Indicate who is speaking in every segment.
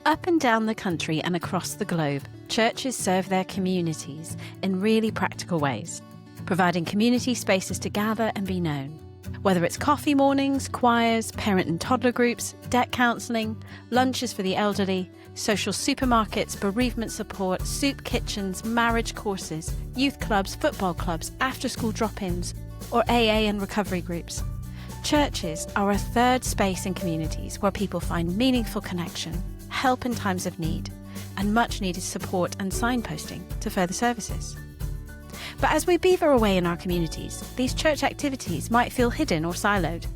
Speaker 1: Up and down the country and across the globe, churches serve their communities in really practical ways, providing community spaces to gather and be known. Whether it's coffee mornings, choirs, parent and toddler groups, debt counselling, lunches for the elderly, social supermarkets, bereavement support, soup kitchens, marriage courses, youth clubs, football clubs, after-school drop-ins, or AA and recovery groups. Churches are a third space in communities where people find meaningful connection, help in times of need, and much needed support and signposting to further services. But as we beaver away in our communities, these church activities might feel hidden or siloed.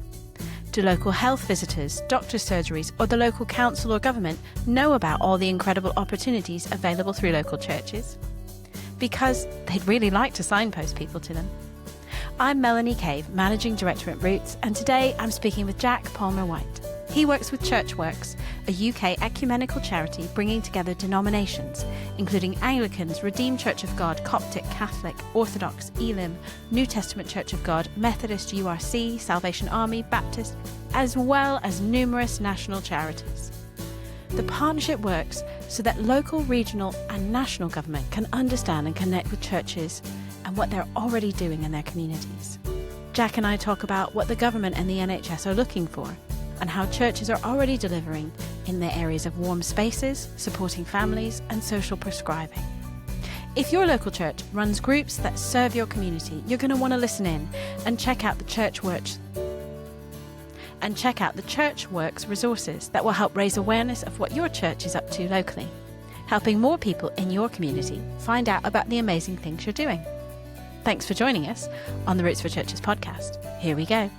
Speaker 1: Do local health visitors, doctor's surgeries, or the local council or government know about all the incredible opportunities available through local churches? Because they'd really like to signpost people to them. I'm Melanie Cave, Managing Director at Roots, and today I'm speaking with Jack Palmer-White. He works with ChurchWorks, a UK ecumenical charity bringing together denominations, including Anglicans, Redeemed Church of God, Coptic, Catholic, Orthodox, Elim, New Testament Church of God, Methodist, URC, Salvation Army, Baptist, as well as numerous national charities. The partnership works so that local, regional and national government can understand and connect with churches and what they're already doing in their communities. Jack and I talk about what the government and the NHS are looking for, and how churches are already delivering in their areas of warm spaces, supporting families, and social prescribing. If your local church runs groups that serve your community, you're going to want to listen in and check out the ChurchWorks resources that will help raise awareness of what your church is up to locally, helping more people in your community find out about the amazing things you're doing. Thanks for joining us on the Roots for Churches podcast. Here we go.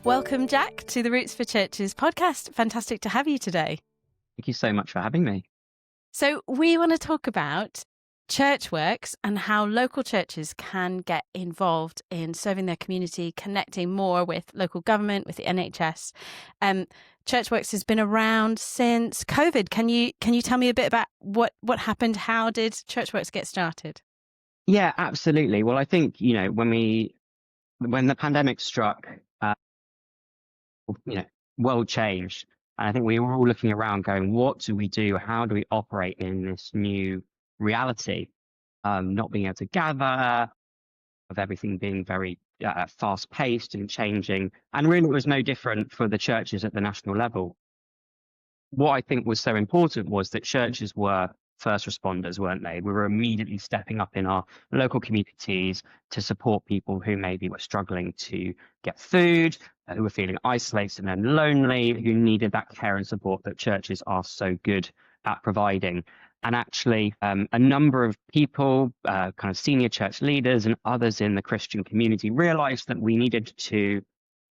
Speaker 1: Welcome, Jack, to the Roots for Churches podcast. Fantastic to have you today.
Speaker 2: Thank you so much for having me.
Speaker 1: So we want to talk about ChurchWorks and how local churches can get involved in serving their community, connecting more with local government, with the NHS. ChurchWorks has been around since COVID. Can you tell me a bit about what happened? How did ChurchWorks get started?
Speaker 2: Yeah, absolutely. Well, I think, when the pandemic struck, world changed. And I think we were all looking around going, what do we do? How do we operate in this new reality? Not being able to gather, of everything being very fast paced and changing. And really it was no different for the churches at the national level. What I think was so important was that churches were first responders, weren't they? We were immediately stepping up in our local communities to support people who maybe were struggling to get food, who were feeling isolated and lonely, who needed that care and support that churches are so good at providing. And actually, a number of people, kind of senior church leaders and others in the Christian community realized that we needed to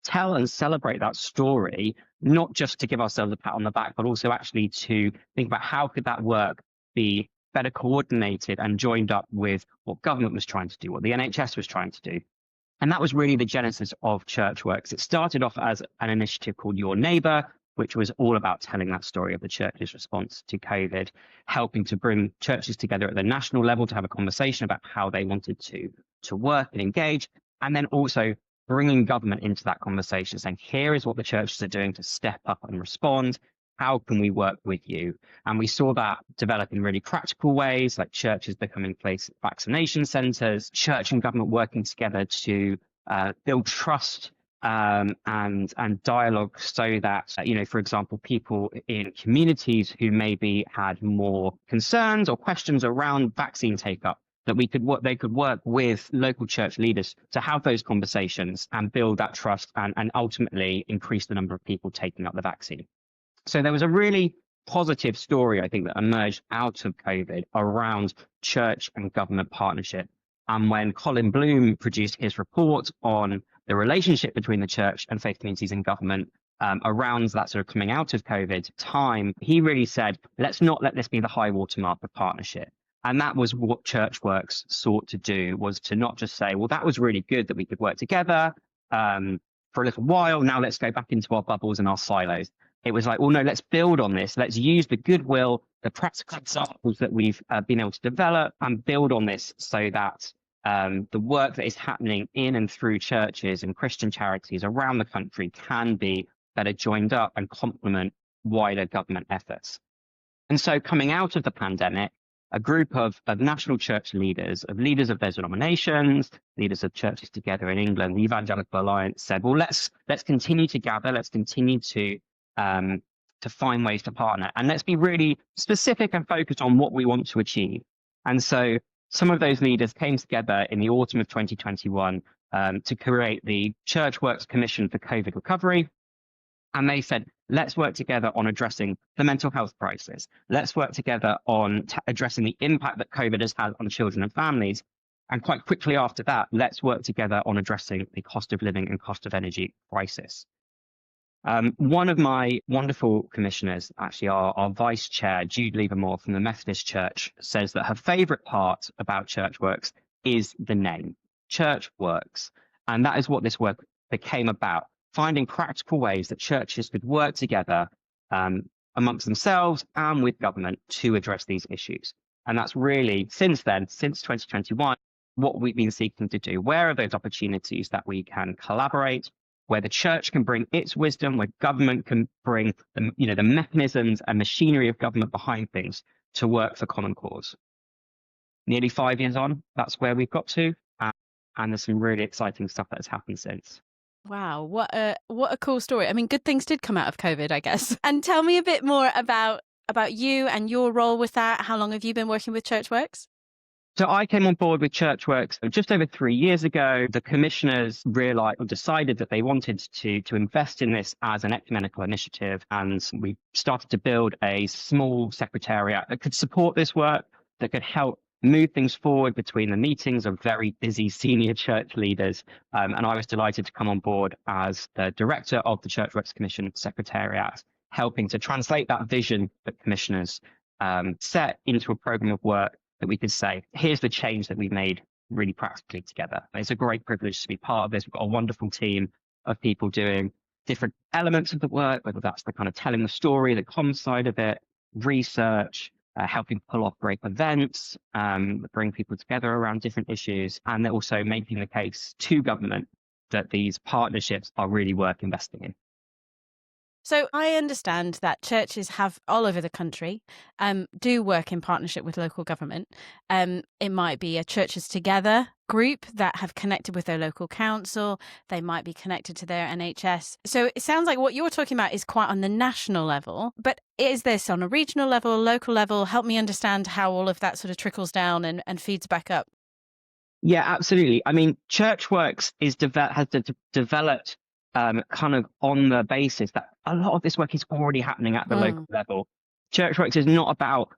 Speaker 2: tell and celebrate that story, not just to give ourselves a pat on the back, but also actually to think about how could that work be better coordinated and joined up with what government was trying to do, what the NHS was trying to do. And that was really the genesis of ChurchWorks. It started off as an initiative called Your Neighbour, which was all about telling that story of the church's response to COVID, helping to bring churches together at the national level to have a conversation about how they wanted to work and engage, and then also bringing government into that conversation, saying, here is what the churches are doing to step up and respond. How can we work with you? And we saw that develop in really practical ways, like churches becoming place vaccination centres, church and government working together to build trust and dialogue so that, for example, people in communities who maybe had more concerns or questions around vaccine take-up, that they could work with local church leaders to have those conversations and build that trust and ultimately increase the number of people taking up the vaccine. So there was a really positive story, I think, that emerged out of COVID around church and government partnership. And when Colin Bloom produced his report on the relationship between the church and faith communities and government around that sort of coming out of COVID time, he really said, let's not let this be the high watermark of partnership. And that was what ChurchWorks sought to do, was to not just say, well, that was really good that we could work together for a little while. Now let's go back into our bubbles and our silos. It was like, well, no, let's build on this. Let's use the goodwill, the practical examples that we've been able to develop and build on this so that the work that is happening in and through churches and Christian charities around the country can be better joined up and complement wider government efforts. And so coming out of the pandemic, a group of national church leaders, of leaders of their denominations, leaders of churches together in England, the Evangelical Alliance said, well, let's continue to gather, let's continue to find ways to partner, and let's be really specific and focused on what we want to achieve. And so some of those leaders came together in the autumn of 2021 to create the ChurchWorks Commission for COVID Recovery. And they said, let's work together on addressing the mental health crisis. Let's work together on addressing the impact that COVID has had on children and families. And quite quickly after that, let's work together on addressing the cost of living and cost of energy crisis. One of my wonderful commissioners, actually our vice chair, Jude Levermore from the Methodist Church, says that her favourite part about ChurchWorks is the name, ChurchWorks. And that is what this work became about, finding practical ways that churches could work together amongst themselves and with government to address these issues. And that's really, since then, since 2021, what we've been seeking to do. Where are those opportunities that we can collaborate, where the church can bring its wisdom, where government can bring the mechanisms and machinery of government behind things to work for common cause. Nearly 5 years on, that's where we've got to, and there's some really exciting stuff that has happened since.
Speaker 1: Wow, what a cool story. I mean, good things did come out of COVID, I guess. And tell me a bit more about you and your role with that. How long have you been working with ChurchWorks?
Speaker 2: So I came on board with ChurchWorks just over 3 years ago. The commissioners realized or decided that they wanted to invest in this as an ecumenical initiative. And we started to build a small secretariat that could support this work, that could help move things forward between the meetings of very busy senior church leaders. And I was delighted to come on board as the director of the ChurchWorks Commission Secretariat, helping to translate that vision that commissioners set into a program of work that we could say, here's the change that we've made really practically together. It's a great privilege to be part of this. We've got a wonderful team of people doing different elements of the work, whether that's the kind of telling the story, the comms side of it, research, helping pull off great events, bring people together around different issues, and then also making the case to government that these partnerships are really worth investing in.
Speaker 1: So I understand that churches have all over the country do work in partnership with local government. It might be a Churches Together group that have connected with their local council. They might be connected to their NHS. So it sounds like what you're talking about is quite on the national level. But is this on a regional level, local level? Help me understand how all of that sort of trickles down and feeds back up.
Speaker 2: Yeah, absolutely. I mean, ChurchWorks has developed kind of on the basis that a lot of this work is already happening at the local level. ChurchWorks is not about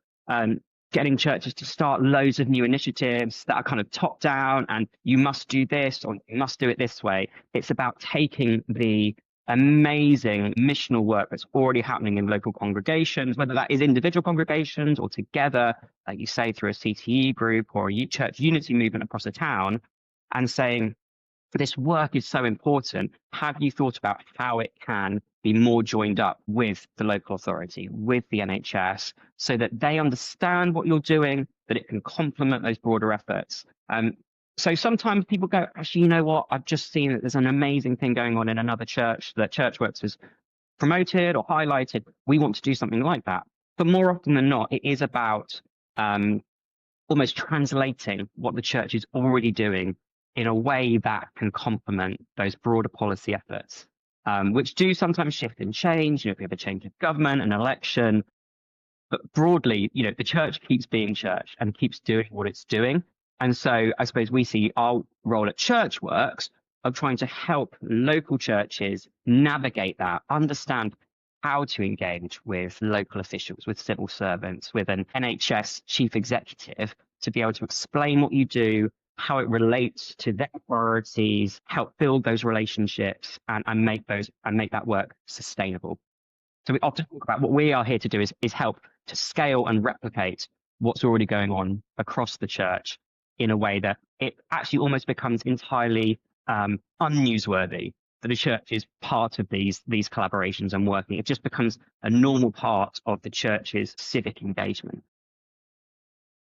Speaker 2: getting churches to start loads of new initiatives that are kind of top down and you must do this or you must do it this way. It's about taking the amazing missional work that's already happening in local congregations, whether that is individual congregations or together, like you say, through a CTE group or a church unity movement across the town, and saying, this work is so important. Have you thought about how it can be more joined up with the local authority, with the NHS, so that they understand what you're doing, that it can complement those broader efforts? So sometimes people go, actually, you know what? I've just seen that there's an amazing thing going on in another church that ChurchWorks has promoted or highlighted. We want to do something like that. But more often than not, it is about almost translating what the church is already doing in a way that can complement those broader policy efforts, which do sometimes shift and change. If we have a change of government, an election, but broadly, the church keeps being church and keeps doing what it's doing. And so I suppose we see our role at ChurchWorks of trying to help local churches navigate that, understand how to engage with local officials, with civil servants, with an NHS chief executive, to be able to explain what you do, how it relates to their priorities, help build those relationships and make that work sustainable. So we often talk about what we are here to do is help to scale and replicate what's already going on across the church in a way that it actually almost becomes entirely unnewsworthy that a church is part of these collaborations and working. It just becomes a normal part of the church's civic engagement.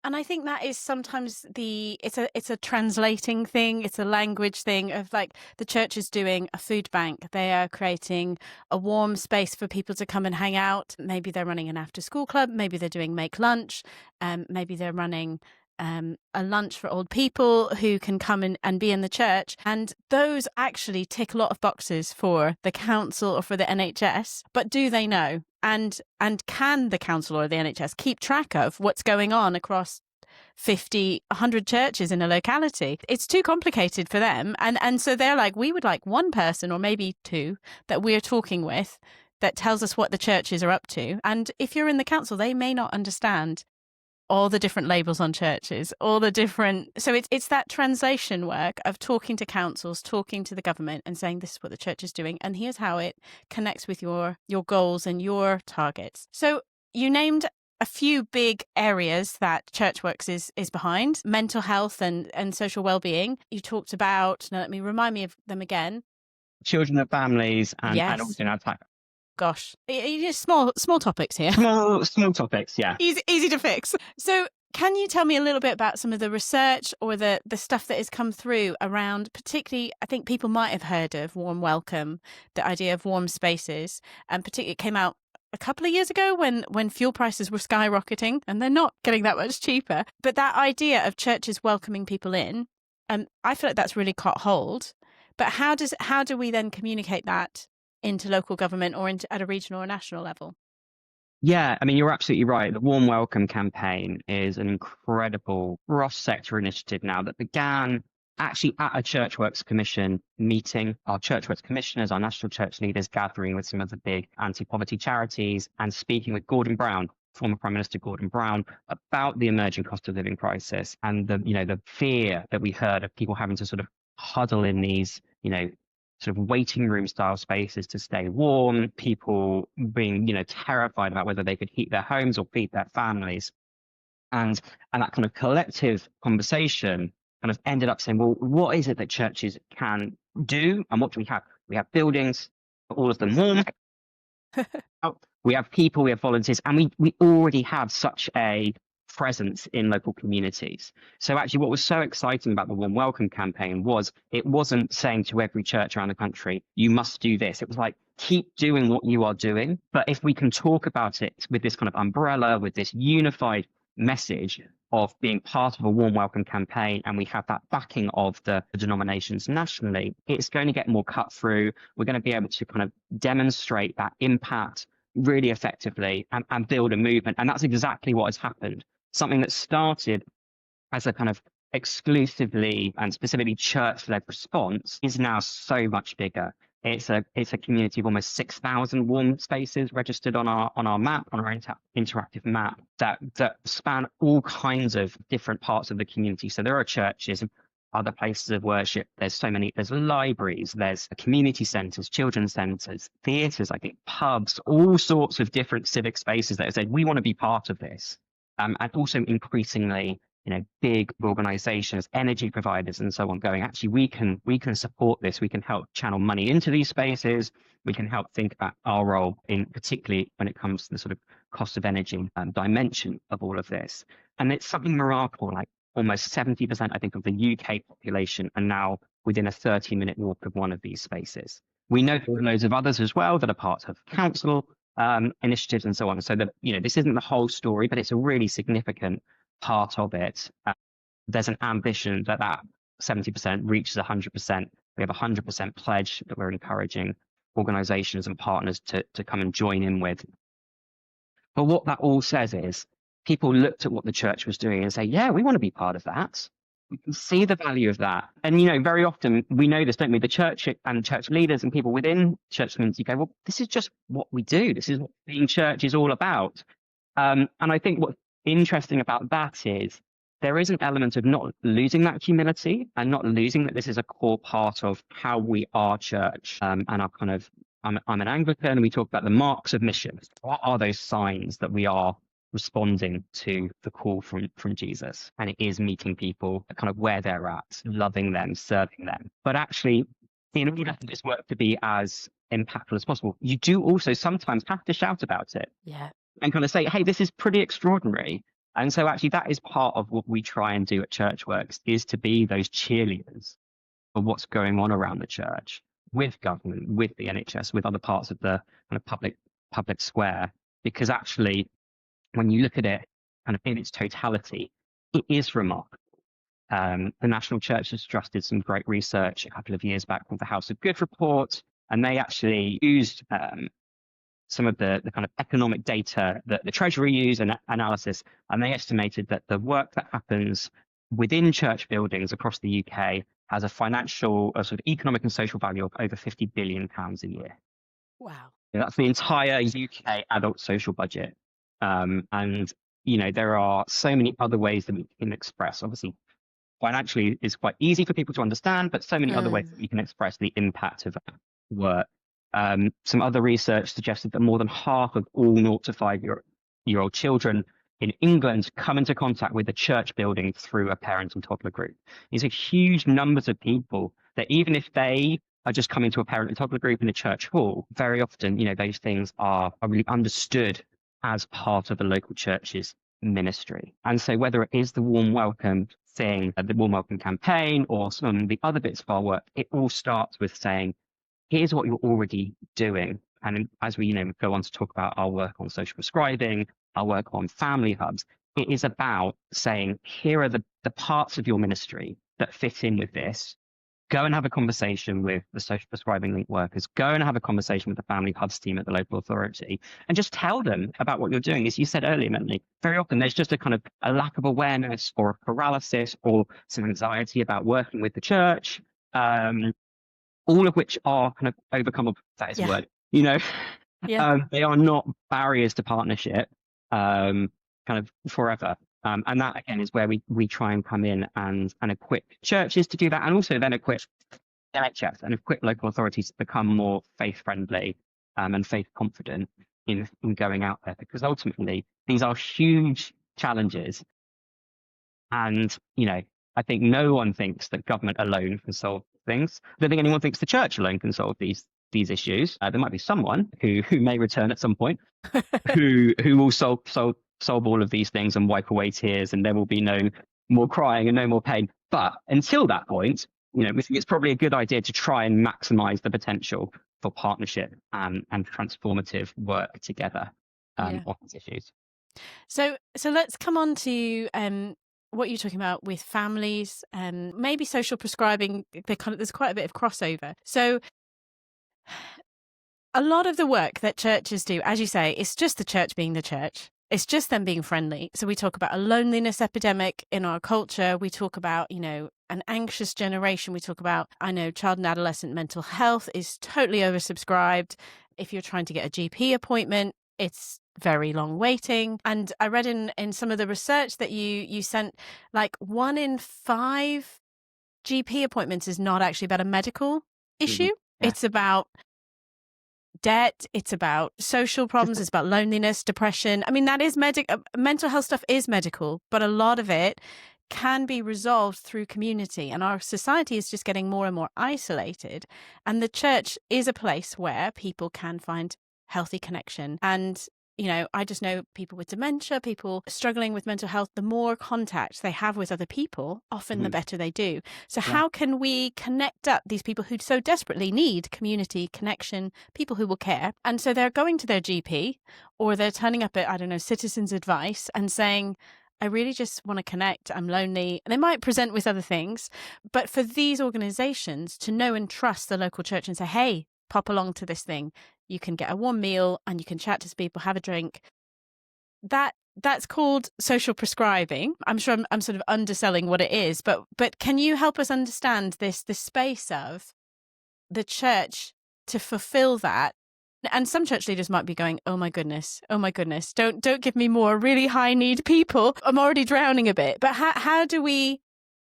Speaker 1: And I think that is sometimes it's a translating thing, it's a language thing of like the church is doing a food bank. They are creating a warm space for people to come and hang out. Maybe they're running an after school club, maybe they're doing make lunch, maybe they're running a lunch for old people who can come in and be in the church. And those actually tick a lot of boxes for the council or for the NHS. But do they know? And can the council or the NHS keep track of what's going on across 50, 100 churches in a locality? It's too complicated for them. And so they're like, we would like one person or maybe two that we're talking with that tells us what the churches are up to. And if you're in the council, they may not understand all the different labels on churches, all the different. So it's that translation work of talking to councils, talking to the government and saying, this is what the church is doing. And here's how it connects with your goals and your targets. So you named a few big areas that ChurchWorks is behind: mental health and social well-being. You talked about, now let me remind me of them again.
Speaker 2: Children and families and
Speaker 1: Yes.
Speaker 2: adults in our time.
Speaker 1: Gosh, just small topics here.
Speaker 2: Small topics, yeah.
Speaker 1: Easy to fix. So can you tell me a little bit about some of the research or the stuff that has come through around, particularly, I think people might have heard of warm welcome, the idea of warm spaces, and particularly it came out a couple of years ago when fuel prices were skyrocketing, and they're not getting that much cheaper. But that idea of churches welcoming people in, I feel like that's really caught hold. But how do we then communicate that into local government or at a regional or national level?
Speaker 2: Yeah, I mean, you're absolutely right. The Warm Welcome campaign is an incredible cross-sector initiative now that began actually at a ChurchWorks Commission meeting. Our ChurchWorks commissioners, our national church leaders, gathering with some of the big anti-poverty charities and speaking with Gordon Brown, former Prime Minister Gordon Brown, about the emerging cost of living crisis and the fear that we heard of people having to sort of huddle in these, sort of waiting room style spaces to stay warm, people being, terrified about whether they could heat their homes or feed their families. And that kind of collective conversation kind of ended up saying, well, what is it that churches can do? And what do we have? We have buildings, all of them warm. We have people, we have volunteers, and we already have such a presence in local communities. So actually what was so exciting about the Warm Welcome campaign was it wasn't saying to every church around the country, you must do this. It was like, keep doing what you are doing. But if we can talk about it with this kind of umbrella, with this unified message of being part of a Warm Welcome campaign, and we have that backing of the denominations nationally, it's going to get more cut through. We're going to be able to kind of demonstrate that impact really effectively and build a movement. And that's exactly what has happened. Something that started as a kind of exclusively and specifically church-led response is now so much bigger. It's a community of almost 6,000 warm spaces registered on our map, on our interactive map that span all kinds of different parts of the community. So there are churches, other places of worship. There's libraries, there's community centres, children's centres, theatres, I think pubs, all sorts of different civic spaces that have said, we want to be part of this. And also increasingly, big organizations, energy providers and so on going, actually, we can support this. We can help channel money into these spaces. We can help think about our role in particularly when it comes to the sort of cost of energy dimension of all of this. And it's something remarkable, like almost 70%, I think, of the UK population are now within a 30-minute walk of one of these spaces. We know there are loads of others as well that are part of council initiatives and so on. So that, this isn't the whole story, but it's a really significant part of it. There's an ambition that 70% reaches 100%. We have a 100% pledge that we're encouraging organizations and partners to come and join in with. But what that all says is people looked at what the church was doing and say, yeah, we want to be part of that. We can see the value of that. And, very often we know this, don't we? The church and church leaders and people within church community go, well, this is just what we do. This is what being church is all about. And I think what's interesting about that is there is an element of not losing that humility and not losing that this is a core part of how we are church. And our kind of, I'm an Anglican, and we talk about the marks of mission. What are those signs that we are responding to the call from Jesus? And it is meeting people kind of where they're at, loving them, serving them. But actually, in order for this work to be as impactful as possible, you do also sometimes have to shout about it.
Speaker 1: Yeah.
Speaker 2: And kind of say, hey, this is pretty extraordinary. And so actually that is part of what we try and do at ChurchWorks, is to be those cheerleaders of what's going on around the church, with government, with the NHS, with other parts of the kind of public square. Because actually, when you look at it kind of in its totality, it is remarkable. The National Churches Trust did some great research a couple of years back called the House of Good report, and they actually used some of the kind of economic data that the Treasury use and analysis, and they estimated that the work that happens within church buildings across the UK has a financial, sort of economic and social value of over £50 billion a year.
Speaker 1: Wow.
Speaker 2: That's the entire UK adult social budget. And, you know, there are so many other ways that we can express. Obviously, financially is quite easy for people to understand, but so many other ways that we can express the impact of that work. Some other research suggested that more than half of all 0 to 5-year-old children in England come into contact with a church building through a parent and toddler group. These are huge numbers of people that, even if they are just coming to a parent and toddler group in a church hall, very often, you know, those things are really understood as part of the local church's ministry. And so whether it is the warm welcome thing, the warm welcome campaign, or some of the other bits of our work, it all starts with saying, here's what you're already doing. And as we, you know, go on to talk about our work on social prescribing, our work on family hubs, it is about saying, here are the parts of your ministry that fit in with this. Go and have a conversation with the social prescribing link workers. Go and have a conversation with the family hubs team at the local authority, and just tell them about what you're doing. As you said earlier, Melanie, very often there's just a kind of a lack of awareness or a paralysis or some anxiety about working with the church, all of which are kind of overcome. That is a word, you know. They are not barriers to partnership, kind of forever. And that, again, is where we try and come in and equip churches to do that, and also then equip NHS and equip local authorities to become more faith-friendly and faith-confident in going out there. Because ultimately, these are huge challenges. And, you know, I think no one thinks that government alone can solve things. I don't think anyone thinks the church alone can solve these issues. There might be someone who may return at some point who will solve all of these things and wipe away tears, and there will be no more crying and no more pain. But until that point, you know, we think it's probably a good idea to try and maximize the potential for partnership and transformative work together on these issues.
Speaker 1: So let's come on to what you're talking about with families and maybe social prescribing. There's quite a bit of crossover. So a lot of the work that churches do, as you say, it's just the church being the church. It's just them being friendly. So we talk about a loneliness epidemic in our culture. We talk about, you know, an anxious generation. We talk about, I know, child and adolescent mental health is totally oversubscribed. If you're trying to get a GP appointment, it's very long waiting. And I read in some of the research that you sent, like 1 in 5 GP appointments is not actually about a medical issue. Mm-hmm. It's about debt, it's about social problems, it's about loneliness, depression. I mean, that is mental health stuff is medical, but a lot of it can be resolved through community. And our society is just getting more and more isolated. And the church is a place where people can find healthy connection. And, you know, I just know people with dementia, people struggling with mental health, the more contact they have with other people, often the better they do. So how can we connect up these people who so desperately need community connection, people who will care? And so they're going to their GP, or they're turning up at, I don't know, Citizens Advice and saying, I really just want to connect. I'm lonely. They might present with other things, but for these organizations to know and trust the local church and say, hey, pop along to this thing. You can get a warm meal and you can chat to people, have a drink. That's called social prescribing. I'm sure I'm sort of underselling what it is, but can you help us understand this space of the church to fulfill that? And some church leaders might be going, oh my goodness, don't give me more really high need people. I'm already drowning a bit. But how do we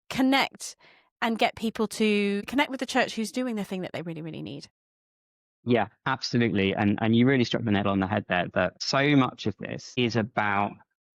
Speaker 1: connect and get people to connect with the church who's doing the thing that they really, really need?
Speaker 2: Yeah, absolutely. And you really struck the nail on the head there, that so much of this is about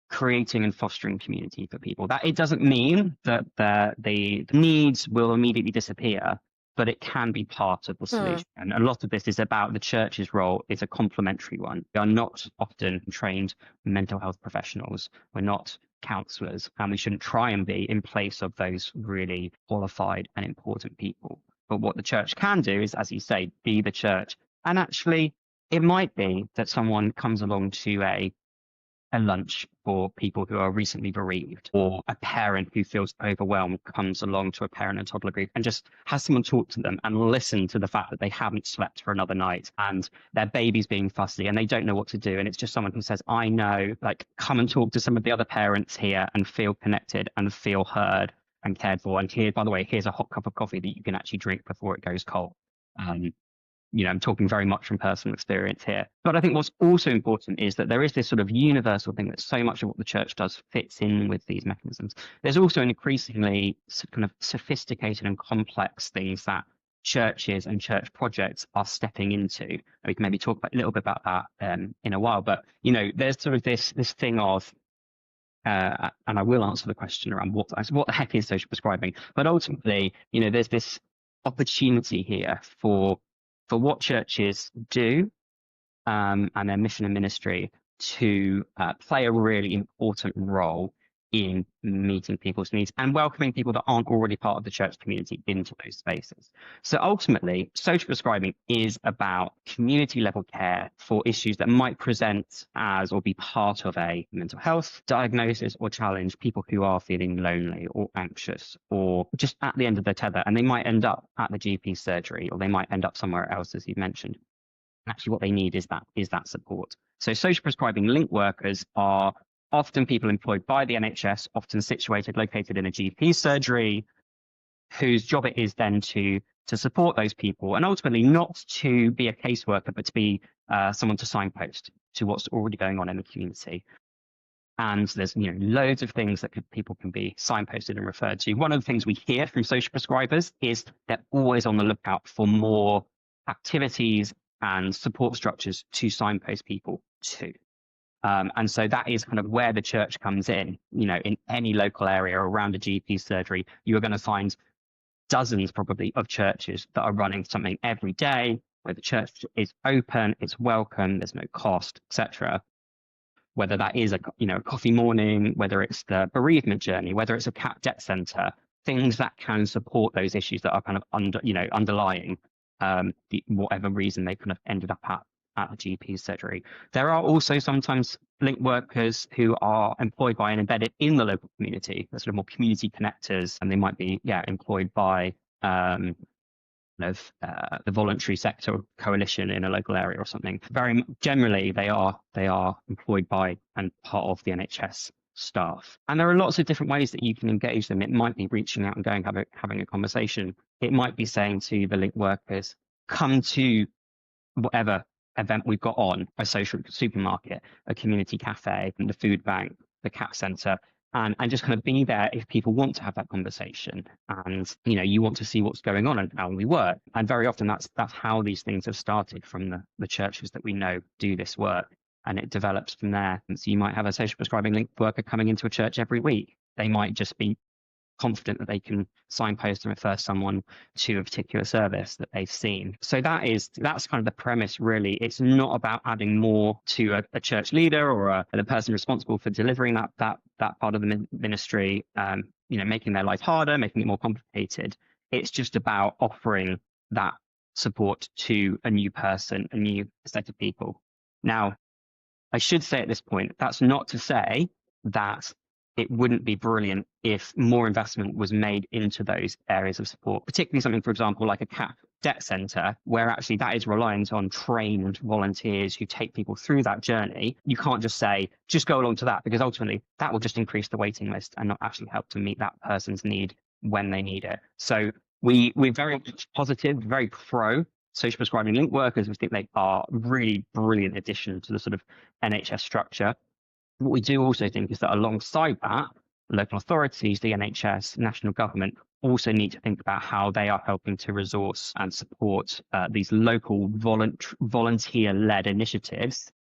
Speaker 2: creating and fostering community for people. That it doesn't mean that the needs will immediately disappear, but it can be part of the solution. And a lot of this is about the church's role is a complementary one. We are not often trained mental health professionals. We're not counsellors, and we shouldn't try and be in place of those really qualified and important people. But what the church can do is, as you say, be the church. And actually, it might be that someone comes along to a lunch for people who are recently bereaved, or a parent who feels overwhelmed comes along to a parent and toddler group and just has someone talk to them and listen to the fact that they haven't slept for another night and their baby's being fussy and they don't know what to do. And it's just someone who says, I know, like, come and talk to some of the other parents here and feel connected and feel heard and cared for. And here, by the way, here's a hot cup of coffee that you can actually drink before it goes cold. I'm talking very much from personal experience here. But I think what's also important is that there is this sort of universal thing that so much of what the church does fits in with these mechanisms. There's also an increasingly kind of sophisticated and complex things that churches and church projects are stepping into. And we can maybe talk a little bit about that in a while. But, there's sort of this thing of, and I will answer the question around what the heck is social prescribing. But ultimately, there's this opportunity here for what churches do and their mission and ministry to play a really important role in meeting people's needs and welcoming people that aren't already part of the church community into those spaces. So ultimately, social prescribing is about community level care for issues that might present as or be part of a mental health diagnosis or challenge, people who are feeling lonely or anxious or just at the end of their tether, and they might end up at the GP surgery or they might end up somewhere else, as you mentioned. Actually, what they need is that support. So social prescribing link workers are often people employed by the NHS, often located in a GP surgery, whose job it is then to support those people, and ultimately not to be a caseworker, but to be someone to signpost to what's already going on in the community. And there's loads of things that people can be signposted and referred to. One of the things we hear from social prescribers is they're always on the lookout for more activities and support structures to signpost people to. And so that is kind of where the church comes in. In any local area around a GP surgery, you are going to find dozens probably of churches that are running something every day, where the church is open, it's welcome, there's no cost, etc. Whether that is a coffee morning, whether it's the bereavement journey, whether it's a CAP debt centre, things that can support those issues that are kind of underlying whatever reason they kind of ended up at the GP surgery. There are also sometimes link workers who are employed by and embedded in the local community. They're sort of more community connectors, and they might be employed by the voluntary sector coalition in a local area or something. Very generally, they are employed by and part of the NHS staff. And there are lots of different ways that you can engage them. It might be reaching out and going having a conversation. It might be saying to the link workers, come to whatever event we've got on, a social supermarket, a community cafe, the food bank, the CAP centre, and just kind of be there if people want to have that conversation and you want to see what's going on and how we work. And very often that's how these things have started, from the churches that we know do this work, and it develops from there. And so you might have a social prescribing link worker coming into a church every week. They might just be confident that they can signpost and refer someone to a particular service that they've seen. So that's kind of the premise, really. It's not about adding more to a church leader or the person responsible for delivering that part of the ministry, making their life harder, making it more complicated. It's just about offering that support to a new person, a new set of people. Now, I should say at this point, that's not to say that it wouldn't be brilliant if more investment was made into those areas of support, particularly something, for example, like a CAP debt centre, where actually that is reliant on trained volunteers who take people through that journey. You can't just say, just go along to that, because ultimately that will just increase the waiting list and not actually help to meet that person's need when they need it. So we're very positive, very pro social prescribing link workers. We think they are really brilliant addition to the sort of NHS structure. What we do also think is that alongside that, local authorities, the NHS, national government also need to think about how they are helping to resource and support these local volunteer-led initiatives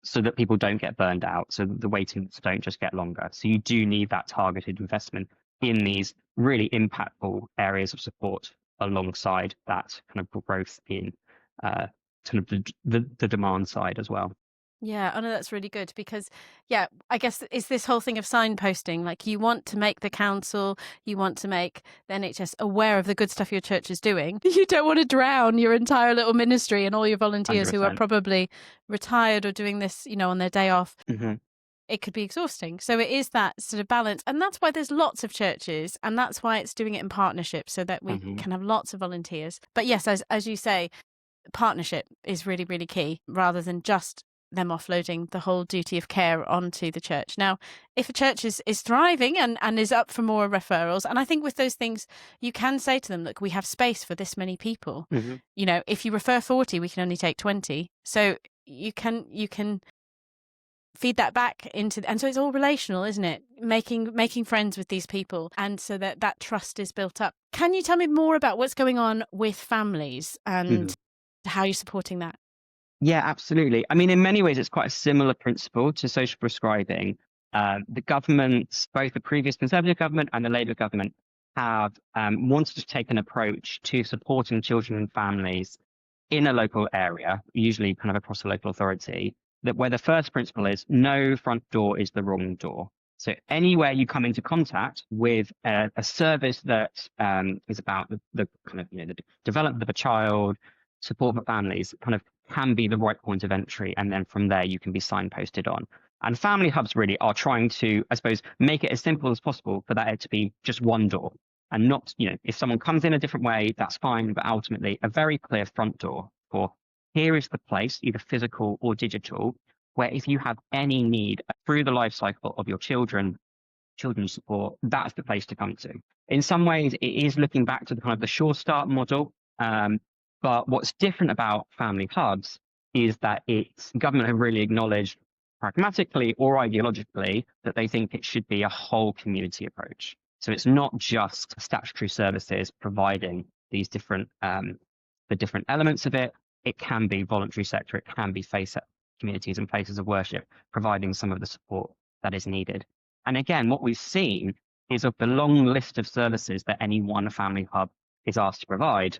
Speaker 2: so that people don't get burned out, so that the waiting lists don't just get longer. So you do need that targeted investment in these really impactful areas of support alongside that kind of growth in kind of the demand side as well.
Speaker 1: Yeah, I know that's really good because, yeah, I guess it's this whole thing of signposting. Like, you want to make the council, you want to make the NHS aware of the good stuff your church is doing. You don't want to drown your entire little ministry and all your volunteers who are
Speaker 2: 100%.
Speaker 1: probably retired or doing this, on their day off.
Speaker 2: Mm-hmm.
Speaker 1: It could be exhausting. So it is that sort of balance. And that's why there's lots of churches, and that's why it's doing it in partnership so that we
Speaker 2: Mm-hmm.
Speaker 1: can have lots of volunteers. But yes, as you say, partnership is really, really key rather than just them offloading the whole duty of care onto the church. Now, if a church is thriving and is up for more referrals, and I think with those things, you can say to them, look, we have space for this many people.
Speaker 2: Mm-hmm.
Speaker 1: If you refer 40, we can only take 20. So you can feed that back into, and so it's all relational, isn't it? Making friends with these people, and so that trust is built up. Can you tell me more about what's going on with families and how you're supporting that?
Speaker 2: Yeah, absolutely. I mean, in many ways, it's quite a similar principle to social prescribing. The government, both the previous Conservative government and the Labour government, have wanted to take an approach to supporting children and families in a local area, usually kind of across a local authority, that where the first principle is no front door is the wrong door. So anywhere you come into contact with a service that is about the kind of the development of a child, support for families, kind of can be the right point of entry, and then from there you can be signposted on. And family hubs really are trying to, I suppose, make it as simple as possible for that to be just one door, and not, if someone comes in a different way, that's fine, but ultimately a very clear front door for here is the place, either physical or digital, where if you have any need through the life cycle of your children's support, that's the place to come to. In some ways, it is looking back to the kind of the Sure Start model. But what's different about family hubs is that government have really acknowledged pragmatically or ideologically that they think it should be a whole community approach. So it's not just statutory services providing these different the different elements of it. It can be voluntary sector, it can be faith communities and places of worship providing some of the support that is needed. And again, what we've seen is of the long list of services that any one family hub is asked to provide,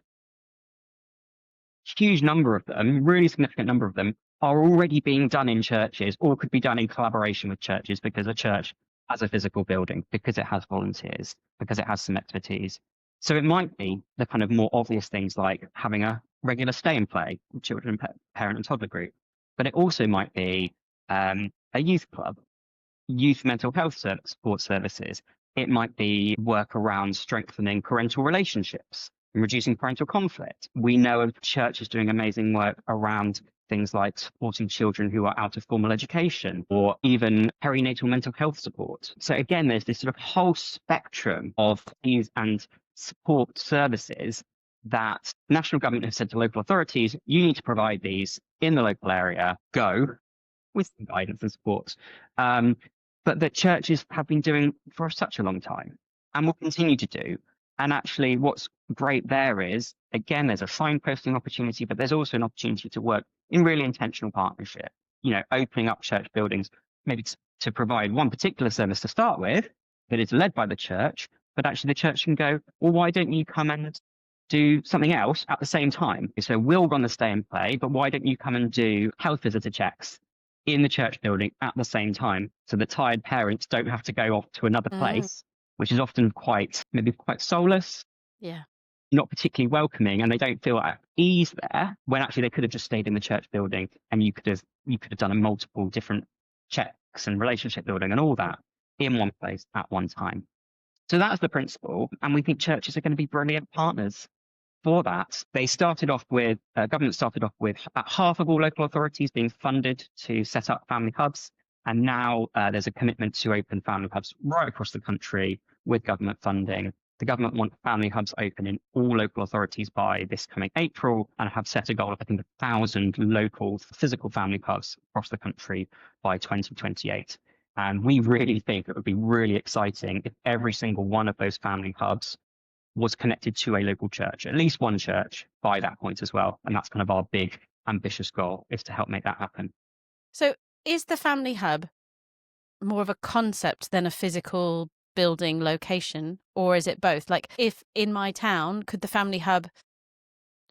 Speaker 2: huge number of them, really significant number of them, are already being done in churches or could be done in collaboration with churches because a church has a physical building, because it has volunteers, because it has some expertise. So it might be the kind of more obvious things like having a regular stay and play, children, parent and toddler group. But it also might be a youth club, youth mental health support services. It might be work around strengthening parental relationships and reducing parental conflict. We know of churches doing amazing work around things like supporting children who are out of formal education, or even perinatal mental health support. So again, there's this sort of whole spectrum of these and support services that national government have said to local authorities, you need to provide these in the local area, go, with some guidance and support. But that churches have been doing for such a long time and will continue to do. And actually what's great there is, again, there's a signposting opportunity, but there's also an opportunity to work in really intentional partnership, opening up church buildings, maybe to provide one particular service to start with that is led by the church, but actually the church can go, well, why don't you come and do something else at the same time? So we'll run the stay and play, but why don't you come and do health visitor checks in the church building at the same time, so that tired parents don't have to go off to another place, which is often maybe quite soulless, not particularly welcoming, and they don't feel at ease there, when actually they could have just stayed in the church building and you could have done a multiple different checks and relationship building and all that in one place at one time. So that's the principle, and we think churches are going to be brilliant partners for that. They started off with, government started off with about half of all local authorities being funded to set up family hubs. And now there's a commitment to open family hubs right across the country with government funding. The government want family hubs open in all local authorities by this coming April, and have set a goal of, I think, 1,000 local physical family hubs across the country by 2028. And we really think it would be really exciting if every single one of those family hubs was connected to a local church, at least one church by that point as well. And that's kind of our big ambitious goal, is to help make that happen.
Speaker 1: So is the family hub more of a concept than a physical building location, or is it both? Like, if in my town, could the family hub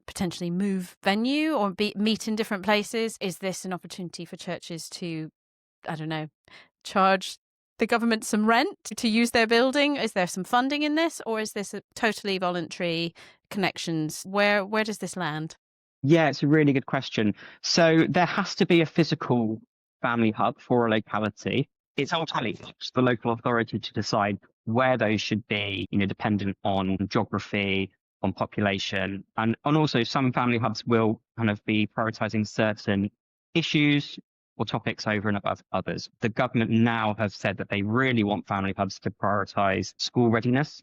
Speaker 1: potentially move venue or meet in different places? Is this an opportunity for churches to, I don't know, charge the government some rent to use their building? Is there some funding in this, or is this a totally voluntary connections? Where does this land?
Speaker 2: Yeah, it's a really good question. So there has to be a physical family hub for a locality. It's ultimately up to the local authority to decide where those should be, dependent on geography, on population, and also some family hubs will kind of be prioritizing certain issues or topics over and above others. The government now have said that they really want family hubs to prioritize school readiness.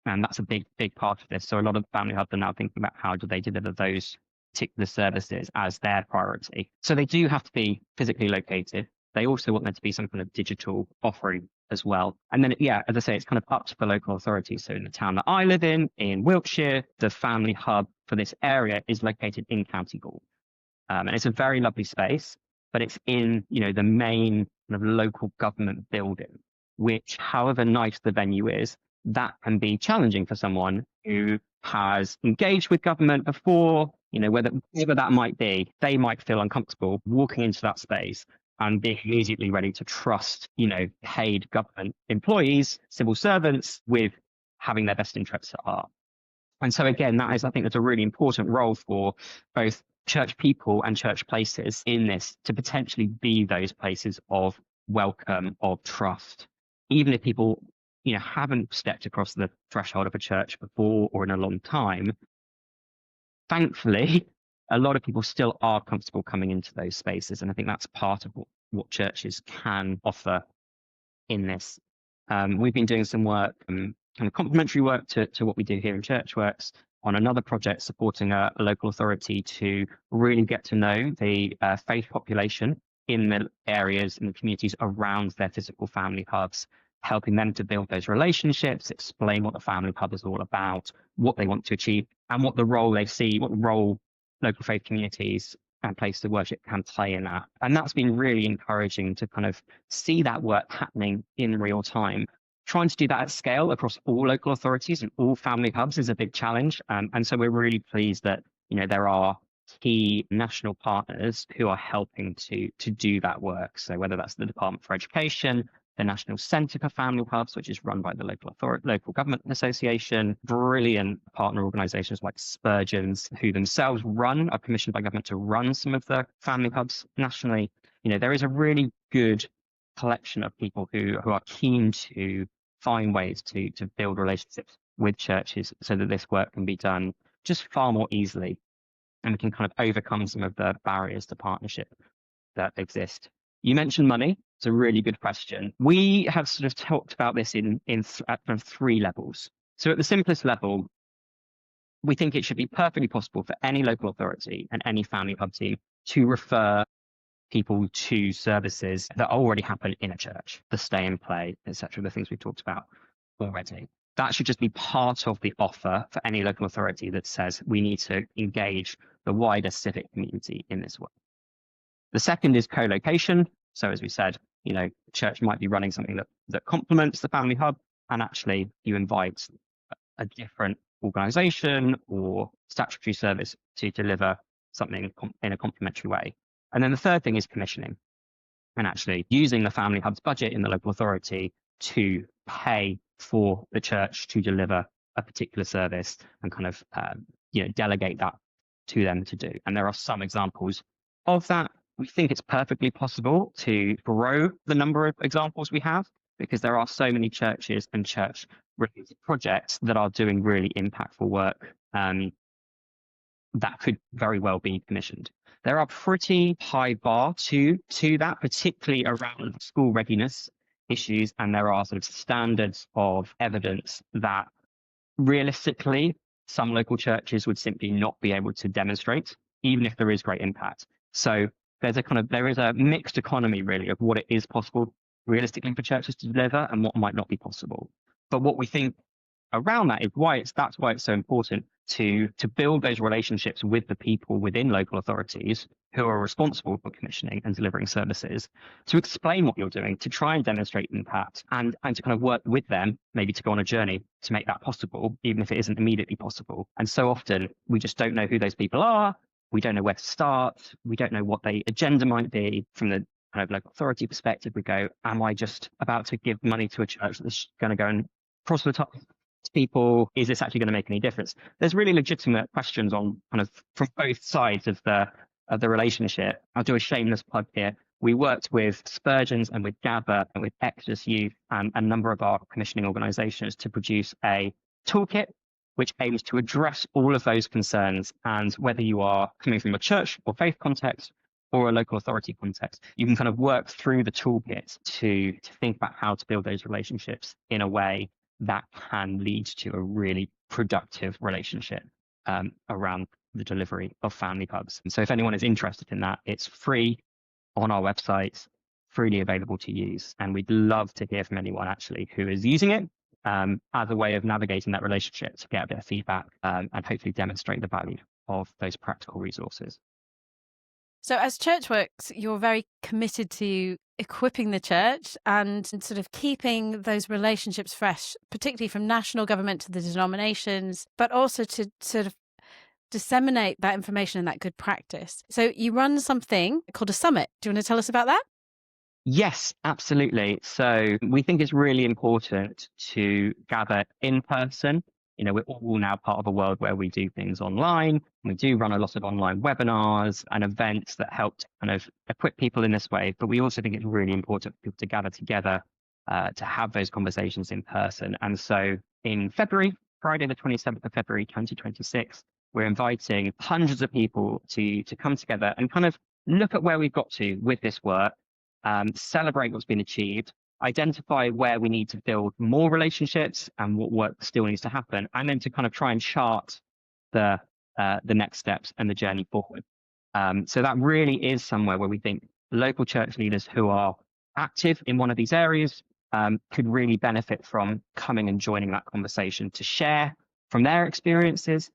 Speaker 2: And that's a big, big part of this. So a lot of family hubs are now thinking about how do they deliver those particular services as their priority. So they do have to be physically located. They also want there to be some kind of digital offering as well. And then, yeah, as I say, it's kind of up to the local authority. So in the town that I live in Wiltshire, the family hub for this area is located in County Hall. And it's a very lovely space, but it's in, the main kind of local government building, which, however nice the venue is, that can be challenging for someone who has engaged with government before, whatever that might be. They might feel uncomfortable walking into that space and being immediately ready to trust, paid government employees, civil servants, with having their best interests at heart. And so again, I think that's a really important role for both church people and church places in this, to potentially be those places of welcome, of trust, even if people haven't stepped across the threshold of a church before or in a long time. Thankfully, a lot of people still are comfortable coming into those spaces. And I think that's part of what churches can offer in this. We've been doing some work, kind of complementary work to what we do here in ChurchWorks, on another project supporting a local authority to really get to know the faith population in the areas, in the communities around their physical family hubs, helping them to build those relationships, explain what the family hub is all about, what they want to achieve, and what the role they see, what role local faith communities and places of worship can play in that. And that's been really encouraging to kind of see that work happening in real time. Trying to do that at scale across all local authorities and all family hubs is a big challenge. And so we're really pleased that, there are key national partners who are helping to do that work. So whether that's the Department for Education, the National Centre for Family Hubs, which is run by the local government association, brilliant partner organisations like Spurgeon's, who themselves are commissioned by government to run some of the family hubs nationally. There is a really good collection of people who are keen to find ways to build relationships with churches so that this work can be done just far more easily, and we can kind of overcome some of the barriers to partnership that exist. You mentioned money. It's a really good question. We have sort of talked about this at three levels. So at the simplest level, we think it should be perfectly possible for any local authority and any family hub team to refer people to services that already happen in a church, the stay and play, etc., the things we've talked about already. That should just be part of the offer for any local authority that says we need to engage the wider civic community in this way. The second is co-location. So as we said, church might be running something that complements the family hub, and actually you invite a different organisation or statutory service to deliver something in a complementary way. And then the third thing is commissioning, and actually using the family hub's budget in the local authority to pay for the church to deliver a particular service and kind of delegate that to them to do. And there are some examples of that. We think it's perfectly possible to grow the number of examples we have, because there are so many churches and church-related projects that are doing really impactful work that could very well be commissioned. There are pretty high bar to that, particularly around school readiness issues, and there are sort of standards of evidence that realistically some local churches would simply not be able to demonstrate, even if there is great impact. So there is a mixed economy really of what it is possible realistically for churches to deliver and what might not be possible. But what we think around that is that's why it's so important to build those relationships with the people within local authorities who are responsible for commissioning and delivering services, to explain what you're doing, to try and demonstrate impact, and to kind of work with them, maybe to go on a journey to make that possible, even if it isn't immediately possible. And so often we just don't know who those people are. We don't know where to start. We don't know what the agenda might be from the kind of local authority perspective. We go, am I just about to give money to a church that's going to go and cross the top to people? Is this actually going to make any difference? There's really legitimate questions on kind of from both sides of the relationship. I'll do a shameless plug here. We worked with Spurgeon's and with Gather and with Exodus Youth and a number of our commissioning organisations to produce a toolkit which aims to address all of those concerns. And whether you are coming from a church or faith context or a local authority context, you can kind of work through the toolkit to think about how to build those relationships in a way that can lead to a really productive relationship around the delivery of family hubs. And so if anyone is interested in that, it's free on our website, freely available to use. And we'd love to hear from anyone actually who is using it as a way of navigating that relationship, to get a bit of feedback and hopefully demonstrate the value of those practical resources.
Speaker 1: So as ChurchWorks, you're very committed to equipping the church and sort of keeping those relationships fresh, particularly from national government to the denominations, but also to sort of disseminate that information and that good practice. So you run something called a summit. Do you want to tell us about that?
Speaker 2: Yes, absolutely. So we think it's really important to gather in person. You know, we're all now part of a world where we do things online. We do run a lot of online webinars and events that help to kind of equip people in this way. But we also think it's really important for people to gather together to have those conversations in person. And so in February, Friday, the 27th of February, 2026, we're inviting hundreds of people to come together and kind of look at where we've got to with this work, celebrate what's been achieved, identify where we need to build more relationships and what work still needs to happen, and then to kind of try and chart the next steps and the journey forward. So that really is somewhere where we think local church leaders who are active in one of these areas could really benefit from coming and joining that conversation, to share from their experiences,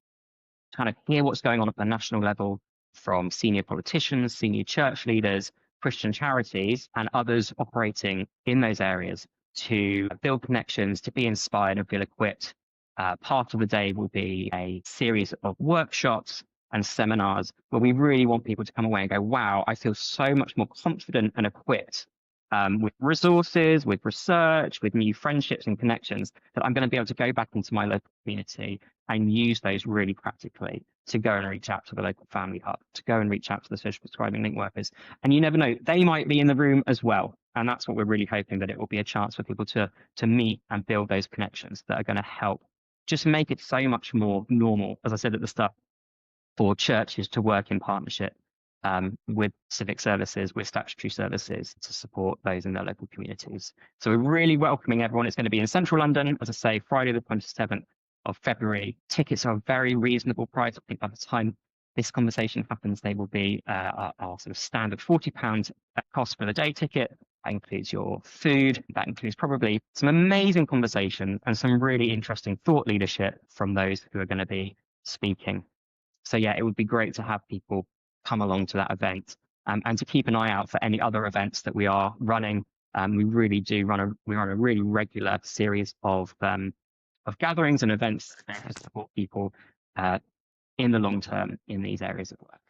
Speaker 2: kind of hear what's going on at the national level from senior politicians, senior church leaders, Christian charities, and others operating in those areas, to build connections, to be inspired and feel equipped. Part of the day will be a series of workshops and seminars where we really want people to come away and go, wow, I feel so much more confident and equipped with resources, with research, with new friendships and connections, that I'm going to be able to go back into my local community and use those really practically to go and reach out to the local family hub, to go and reach out to the social prescribing link workers. And you never know, they might be in the room as well. And that's what we're really hoping, that it will be a chance for people to meet and build those connections that are going to help just make it so much more normal, as I said at the start, for churches to work in partnership with civic services, with statutory services, to support those in their local communities. So we're really welcoming everyone. It's going to be in central London, as I say, Friday the 27th of February. Tickets are a very reasonable price. I think by the time this conversation happens, they will be our sort of standard £40 cost for the day ticket. That includes your food. That includes probably some amazing conversation and some really interesting thought leadership from those who are going to be speaking. So yeah, it would be great to have people come along to that event, and to keep an eye out for any other events that we are running. We really do run a really regular series of gatherings and events to support people in the long term in these areas of work.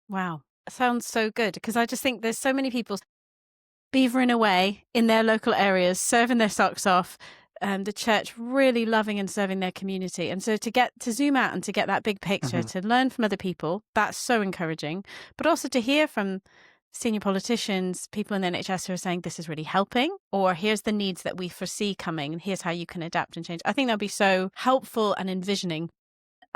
Speaker 1: Wow, sounds so good, because I just think there's so many people beavering away in their local areas, serving their socks off, the church really loving and serving their community. And so to get to zoom out and to get that big picture, to learn from other people, that's so encouraging. But also to hear from senior politicians, people in the NHS who are saying this is really helping, or here's the needs that we foresee coming, and here's how you can adapt and change. I think that'll be so helpful and envisioning.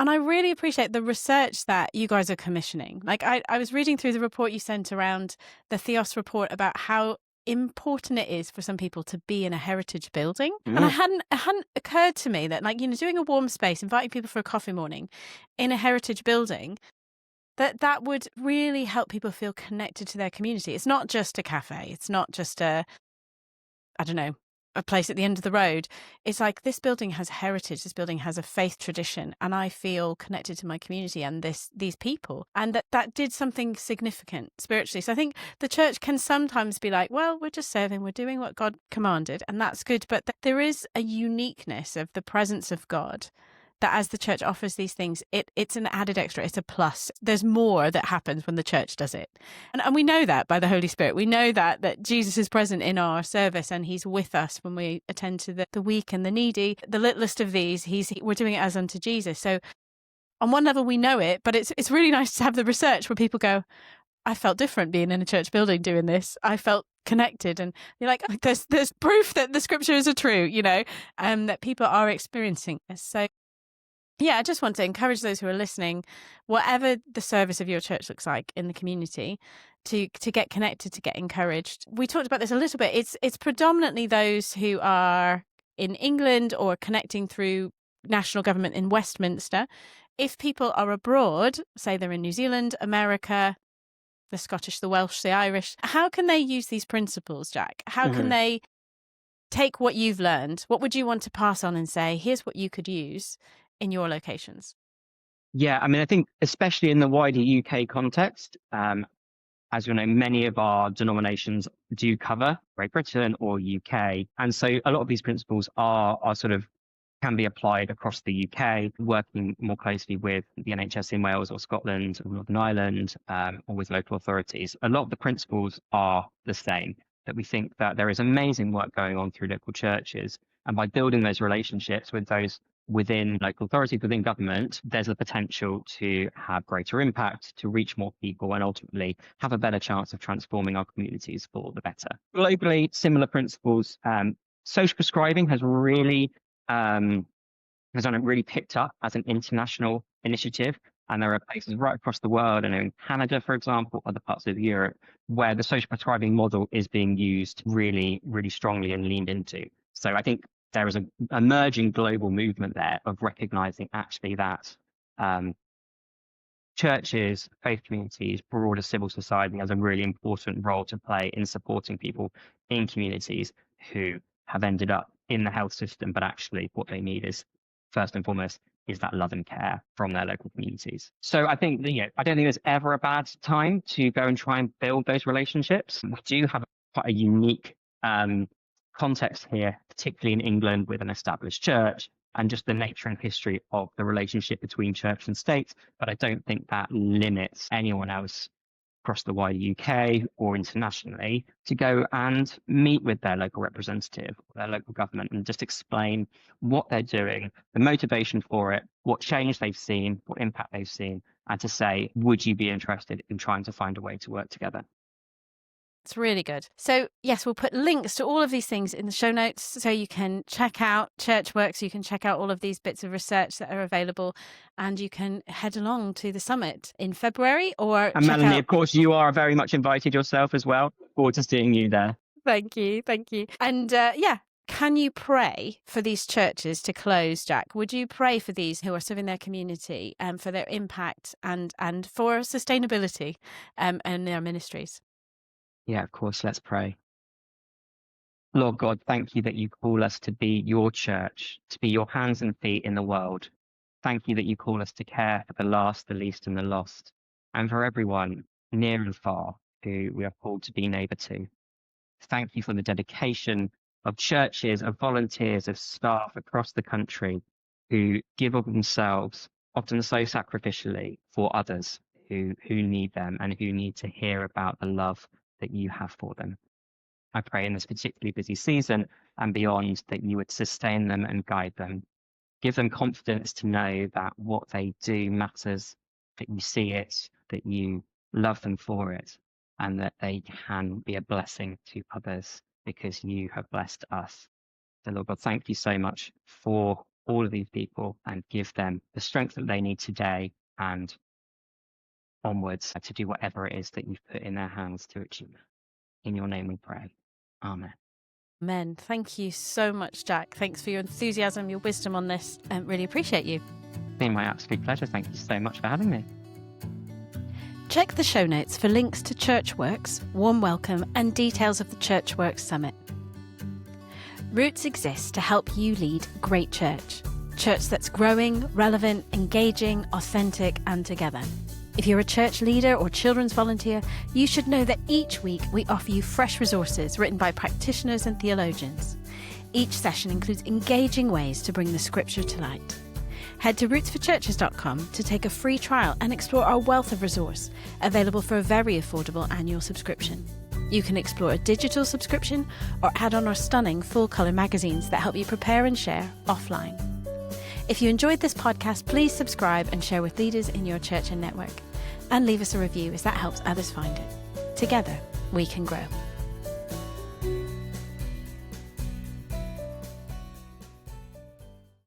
Speaker 1: And I really appreciate the research that you guys are commissioning. Like I was reading through the report you sent around, the Theos report, about how important it is for some people to be in a heritage building. And it hadn't occurred to me that, like, you know, doing a warm space, inviting people for a coffee morning in a heritage building, that would really help people feel connected to their community. It's not just a cafe. It's not just a a place at the end of the road. It's like, this building has heritage, this building has a faith tradition, and I feel connected to my community and these people, and that did something significant spiritually. So I think the church can sometimes be like, well, we're just serving, we're doing what God commanded, and that's good, but there is a uniqueness of the presence of God that as the church offers these things, it's an added extra, it's a plus. There's more that happens when the church does it. And we know that by the Holy Spirit. We know that Jesus is present in our service, and he's with us when we attend to the weak and the needy. The littlest of these, we're doing it as unto Jesus. So on one level we know it, but it's really nice to have the research where people go, I felt different being in a church building doing this. I felt connected, and you're like, there's proof that the scriptures are true, that people are experiencing this. So yeah, I just want to encourage those who are listening, whatever the service of your church looks like in the community, to get connected, to get encouraged. We talked about this a little bit. It's predominantly those who are in England or connecting through national government in Westminster. If people are abroad, say they're in New Zealand, America, the Scottish, the Welsh, the Irish, how can they use these principles, Jack? How can they take what you've learned? What would you want to pass on and say, here's what you could use in your locations?
Speaker 2: Yeah, I mean, I think especially in the wider UK context, as you know, many of our denominations do cover Great Britain or UK. And so a lot of these principles are sort of can be applied across the UK, working more closely with the NHS in Wales or Scotland or Northern Ireland, or with local authorities. A lot of the principles are the same, that we think that there is amazing work going on through local churches. And by building those relationships with those within local authorities, within government, there's the potential to have greater impact, to reach more people, and ultimately have a better chance of transforming our communities for the better. Globally, similar principles. Social prescribing has really picked up as an international initiative. And there are places right across the world, and in Canada, for example, other parts of Europe, where the social prescribing model is being used really, really strongly and leaned into. So I think there is an emerging global movement there of recognizing actually that churches, faith communities, broader civil society has a really important role to play in supporting people in communities who have ended up in the health system, but actually what they need is, first and foremost, is that love and care from their local communities. So I think, I don't think there's ever a bad time to go and try and build those relationships. We do have quite a unique context here, particularly in England with an established church and just the nature and history of the relationship between church and state. But I don't think that limits anyone else across the wider UK or internationally to go and meet with their local representative, their local government, and just explain what they're doing, the motivation for it, what change they've seen, what impact they've seen, and to say, would you be interested in trying to find a way to work together?
Speaker 1: It's really good. So yes, we'll put links to all of these things in the show notes so you can check out ChurchWorks, you can check out all of these bits of research that are available, and you can head along to the summit in February or
Speaker 2: And Melanie, of course, you are very much invited yourself as well. Look forward to seeing you there.
Speaker 1: Thank you. And can you pray for these churches to close, Jack? Would you pray for these who are serving their community and for their impact and for sustainability and their ministries?
Speaker 2: Yeah, of course. Let's pray. Lord God, thank you that you call us to be your church, to be your hands and feet in the world. Thank you that you call us to care for the last, the least, and the lost, and for everyone near and far who we are called to be neighbour to. Thank you for the dedication of churches, of volunteers, of staff across the country who give of themselves, often so sacrificially, for others who need them and who need to hear about the love that you have for them. I pray in this particularly busy season and beyond that you would sustain them and guide them. Give them confidence to know that what they do matters, that you see it, that you love them for it, and that they can be a blessing to others because you have blessed us. So Lord God, thank you so much for all of these people, and give them the strength that they need today and onwards to do whatever it is that you've put in their hands to achieve. In your name we pray. Amen.
Speaker 1: Amen. Thank you so much, Jack. Thanks for your enthusiasm, your wisdom on this. Really appreciate you.
Speaker 2: It's been my absolute pleasure. Thank you so much for having me.
Speaker 1: Check the show notes for links to ChurchWorks, Warm Welcome, and details of the ChurchWorks Summit. Roots exists to help you lead great church. Church that's growing, relevant, engaging, authentic, and together. If you're a church leader or children's volunteer, you should know that each week we offer you fresh resources written by practitioners and theologians. Each session includes engaging ways to bring the scripture to light. Head to rootsforchurches.com to take a free trial and explore our wealth of resource, available for a very affordable annual subscription. You can explore a digital subscription or add on our stunning full-colour magazines that help you prepare and share offline. If you enjoyed this podcast, please subscribe and share with leaders in your church and network. And leave us a review as that helps others find it. Together, we can grow.